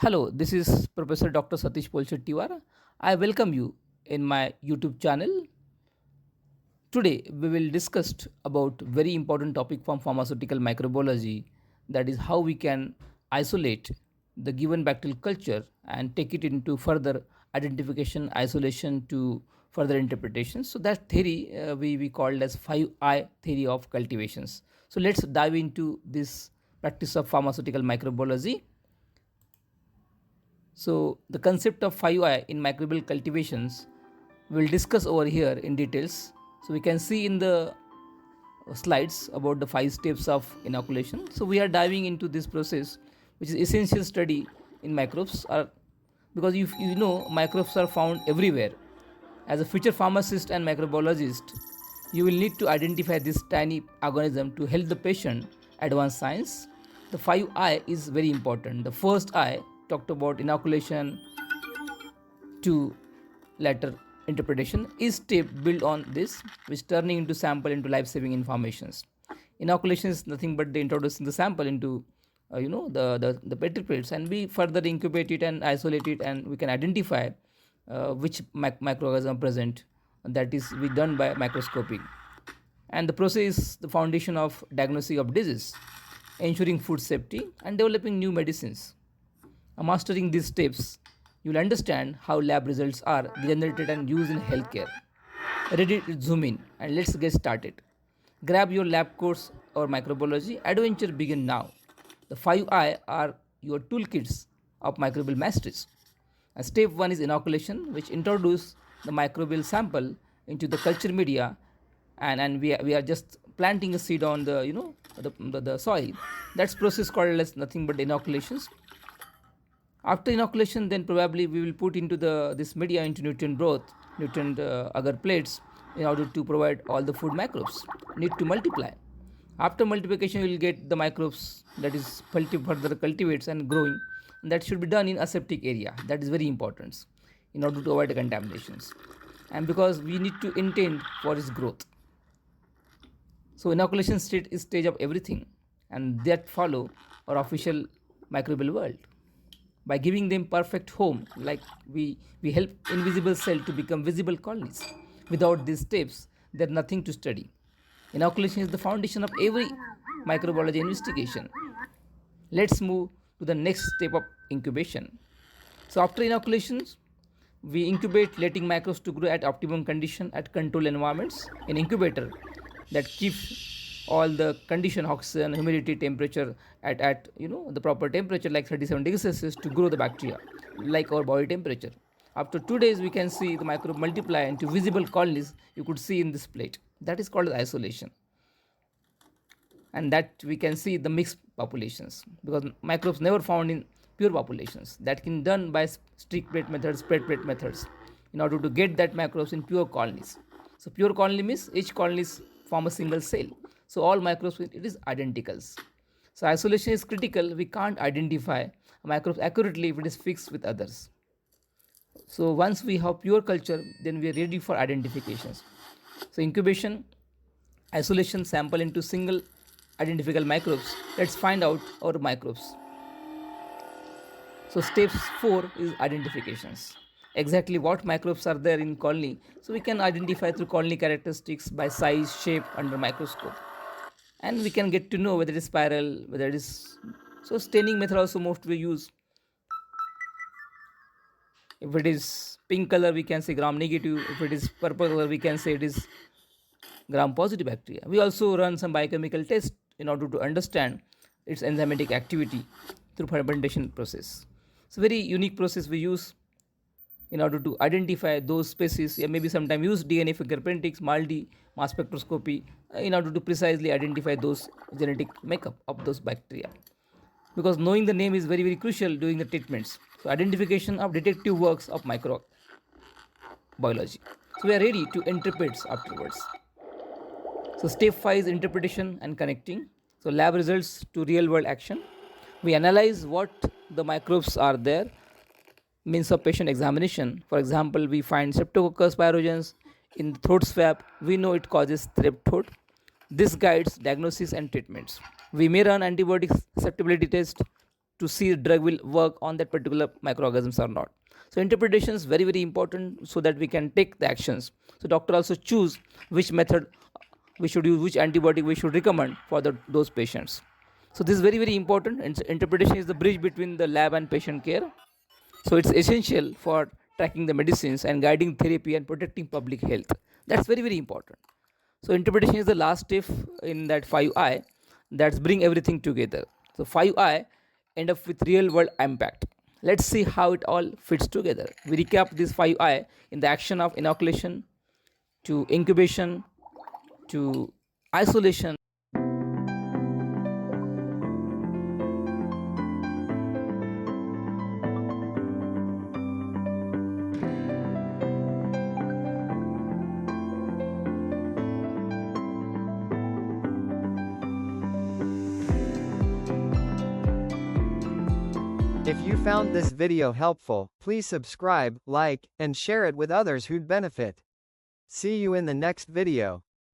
Hello, this is Professor Dr. Satish Polshettiwar. I welcome you in my YouTube channel. Today we will discuss about very important topic from pharmaceutical microbiology, that is how we can isolate the given bacterial culture and take it into further identification, isolation to further interpretation. So that theory we called as 5I theory of cultivations. So let's dive into this practice of pharmaceutical microbiology. So the concept of 5I in microbial cultivations we'll discuss over here in details. So we can see in the slides about the 5 steps of inoculation. So we are diving into this process, which is essential study in microbes, because you know microbes are found everywhere. As a future pharmacist and microbiologist, you will need to identify this tiny organism to help the patient advance science. The 5I is very important. The first I talked about inoculation to later interpretation is step built on this, which turning into sample into life-saving informations. Inoculation is nothing but the introducing the sample into the petri plates, and we further incubate it and isolate it, and we can identify which microorganism present. That is we done by microscopy, and the process is the foundation of diagnosis of disease, ensuring food safety and developing new medicines. Mastering these steps, you'll understand how lab results are generated and used in healthcare. Ready to zoom in and let's get started. Grab your lab course or microbiology adventure begin now. The 5I are your toolkits of microbial masteries. And step 1 is inoculation, which introduce the microbial sample into the culture media, and we are just planting a seed on the soil. That's process called as nothing but inoculations. After inoculation, then probably we will put into the this media into nutrient broth, nutrient agar plates, in order to provide all the food microbes need to multiply. After multiplication, we will get the microbes, that is further cultivates and growing. And that should be done in aseptic area. That is very important in order to avoid the contaminations, and because we need to intend for its growth. So inoculation state is stage of everything, and that follow our official microbial world. By giving them perfect home, like we help invisible cell to become visible colonies. Without these steps, there's nothing to study. Inoculation is the foundation of every microbiology investigation. Let's move to the next step of incubation. So after inoculations, we incubate, letting microbes to grow at optimum condition at controlled environments. An incubator that keeps all the condition, oxygen, humidity, temperature at the proper temperature like 37 degrees Celsius to grow the bacteria, like our body temperature. After 2 days, we can see the microbe multiply into visible colonies. You could see in this plate. That is called isolation, and that we can see the mixed populations, because microbes never found in pure populations. That can done by stick plate methods, spread plate methods, in order to get that microbes in pure colonies. So pure colony means each colonies form a single cell, so all microbes it is identicals. So isolation is critical. We can't identify microbes accurately if it is fixed with others. So once we have pure culture, then we are ready for identifications. So incubation, isolation, sample into single identifiable microbes. Let's find out our microbes. So steps 4 is identifications. Exactly what microbes are there in colony. So we can identify through colony characteristics by size, shape under microscope. And we can get to know whether it is spiral, whether it is, so staining method also most we use. If it is pink color, we can say gram negative. If it is purple color, we can say it is gram positive bacteria. We also run some biochemical tests in order to understand its enzymatic activity through fermentation process. It's a very unique process we use in order to identify those species. Yeah, maybe sometimes use DNA fingerprinting, MALDI, mass spectroscopy, in order to precisely identify those genetic makeup of those bacteria. Because knowing the name is very very crucial during the treatments. So identification of detective works of microbiology. So we are ready to interpret afterwards. So step 5 is interpretation and connecting. So lab results to real world action. We analyze what the microbes are there, means of patient examination. For example, we find Streptococcus pyogenes in the throat swab. We know it causes strep throat. This guides diagnosis and treatments. We may run antibiotic susceptibility test to see the drug will work on that particular microorganisms or not. So interpretation is very very important so that we can take the actions. So doctor also choose which method we should use, which antibiotic we should recommend for those patients. So this is very very important, and interpretation is the bridge between the lab and patient care. So it's essential for tracking the medicines and guiding therapy and protecting public health. That's very very important. So interpretation is the last step in that 5I, that's bring everything together. So 5I end up with real world impact. Let's see how it all fits together. We recap this 5I in the action of inoculation to incubation to isolation. If you found this video helpful, please subscribe, like, and share it with others who'd benefit. See you in the next video.